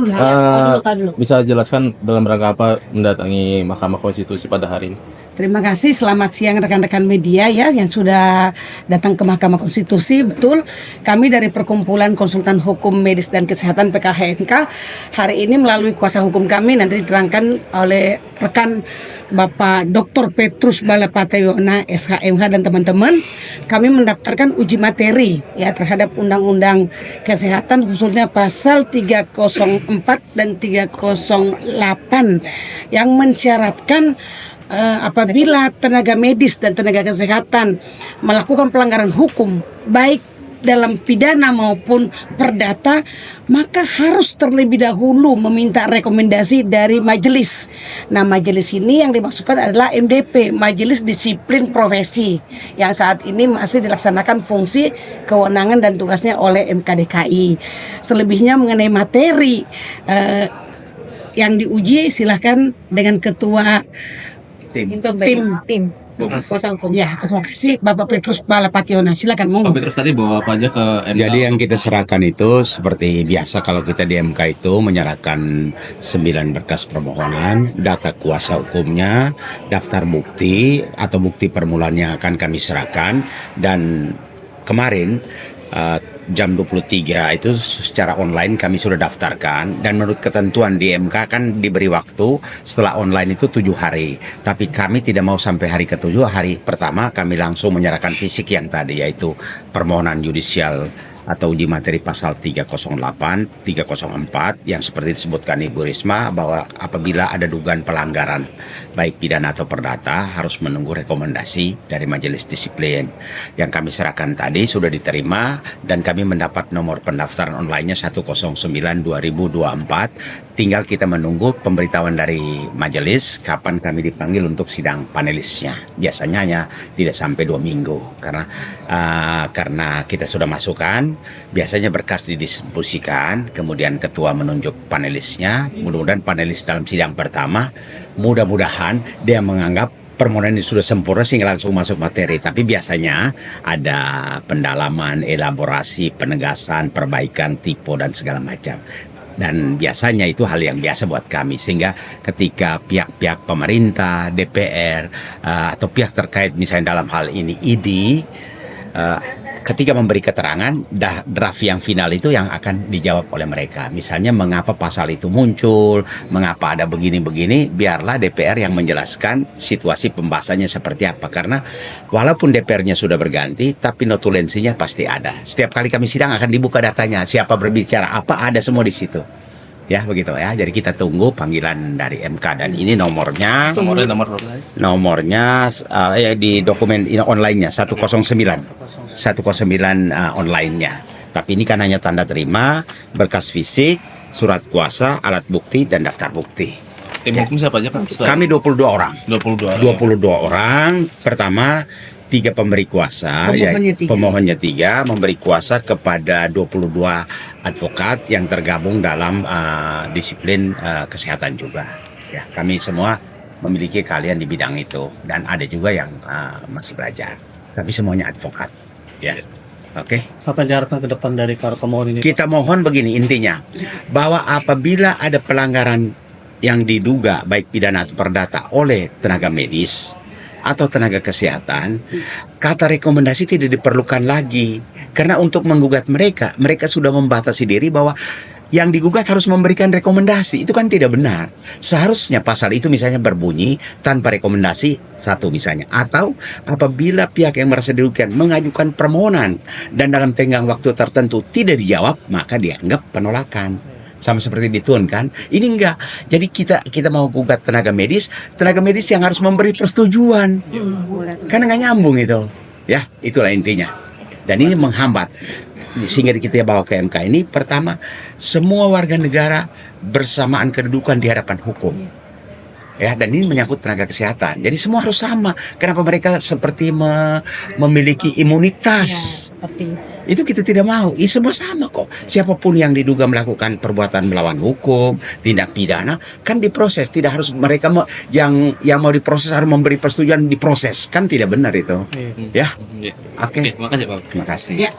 dulu lah. Bisa jelaskan dalam rangka apa mendatangi Mahkamah Konstitusi pada hari ini? Terima kasih, selamat siang rekan-rekan media ya yang sudah datang ke Mahkamah Konstitusi. Betul, kami dari Perkumpulan Konsultan Hukum Medis dan Kesehatan PKHMK hari ini melalui kuasa hukum kami nanti diterangkan oleh rekan Bapak Dr. Petrus Balapatayona SHMH dan teman-teman, kami mendaftarkan uji materi ya terhadap Undang-Undang Kesehatan khususnya pasal 304 dan 308 yang mensyaratkan apabila tenaga medis dan tenaga kesehatan melakukan pelanggaran hukum baik dalam pidana maupun perdata, maka harus terlebih dahulu meminta rekomendasi dari majelis. Nah, majelis ini yang dimaksudkan adalah MDP, Majelis Disiplin Profesi, yang saat ini masih dilaksanakan fungsi kewenangan dan tugasnya oleh MKDKI. Selebihnya mengenai materi yang diuji silahkan dengan ketua tim kuasa hukum. Ya, terima kasih Bapak Petrus Balapationa. Silakan monggo. Pak Petrus tadi bawa apa aja ke MK? Jadi yang kita serahkan itu seperti biasa kalau kita di MK itu menyerahkan 9 berkas permohonan, data kuasa hukumnya, daftar bukti atau bukti permulaan yang akan kami serahkan, dan kemarin jam 23 itu secara online kami sudah daftarkan, dan menurut ketentuan di MK kan diberi waktu setelah online itu 7 hari, tapi kami tidak mau sampai hari ke-7. Hari pertama kami langsung menyerahkan fisik yang tadi, yaitu permohonan yudisial atau uji materi pasal 308, 304 yang seperti disebutkan Ibu Risma, bahwa apabila ada dugaan pelanggaran baik pidana atau perdata harus menunggu rekomendasi dari majelis disiplin. Yang kami serahkan tadi sudah diterima dan kami mendapat nomor pendaftaran online-nya 109/2024. Tinggal kita menunggu pemberitahuan dari majelis kapan kami dipanggil untuk sidang panelisnya. Biasanya hanya tidak sampai 2 minggu karena kita sudah masukkan. Biasanya berkas didistribusikan, kemudian ketua menunjuk panelisnya. Mudah-mudahan panelis dalam sidang pertama, mudah-mudahan dia menganggap permohonan ini sudah sempurna sehingga langsung masuk materi. Tapi biasanya ada pendalaman, elaborasi, penegasan, perbaikan, tipe dan segala macam. Dan biasanya itu hal yang biasa buat kami, sehingga ketika pihak-pihak pemerintah, DPR atau pihak terkait misalnya dalam hal ini ID, ketika memberi keterangan, draft yang final itu yang akan dijawab oleh mereka. Misalnya mengapa pasal itu muncul, mengapa ada begini-begini, biarlah DPR yang menjelaskan situasi pembahasannya seperti apa. Karena walaupun DPR-nya sudah berganti, tapi notulensinya pasti ada. Setiap kali kami sidang akan dibuka datanya, siapa berbicara apa, ada semua di situ. Ya begitu ya. Jadi kita tunggu panggilan dari MK, dan ini nomornya di dokumen online-nya 109 online-nya. Tapi ini kan hanya tanda terima, berkas fisik, surat kuasa, alat bukti dan daftar bukti. Tim hukum siapa aja Pak? Kami 22 orang. 22 orang. Pertama 3 pemberi kuasa, pemohonnya 3 memberi kuasa kepada 22 advokat yang tergabung dalam disiplin kesehatan juga. Ya, kami semua memiliki keahlian di bidang itu, dan ada juga yang masih belajar. Tapi semuanya advokat. Ya, oke. Apa yang diharapkan ke depan dari para pemohon ini? Kita mohon begini intinya, bahwa apabila ada pelanggaran yang diduga baik pidana atau perdata oleh tenaga medis atau tenaga kesehatan, kata rekomendasi tidak diperlukan lagi. Karena untuk menggugat mereka sudah membatasi diri bahwa yang digugat harus memberikan rekomendasi. Itu kan tidak benar. Seharusnya pasal itu misalnya berbunyi tanpa rekomendasi, satu misalnya. Atau apabila pihak yang merasa dirugikan mengajukan permohonan dan dalam tenggang waktu tertentu tidak dijawab, maka dianggap penolakan. Sama seperti ditun kan, ini enggak. Jadi kita mau gugat tenaga medis yang harus memberi persetujuan, karena nggak nyambung itu. Ya, itulah intinya. Dan ini menghambat, sehingga kita bawa ke MK ini. Pertama, semua warga negara bersamaan kedudukan di hadapan hukum. Ya, dan ini menyangkut tenaga kesehatan. Jadi semua harus sama. Kenapa mereka seperti memiliki imunitas? Itu kita tidak mau. Semua sama kok. Siapapun yang diduga melakukan perbuatan melawan hukum, tindak pidana, kan diproses. Tidak harus mereka yang mau diproses harus memberi persetujuan diproses. Kan tidak benar itu. Ya. Oke. Makasih Pak. Terima kasih. Ya.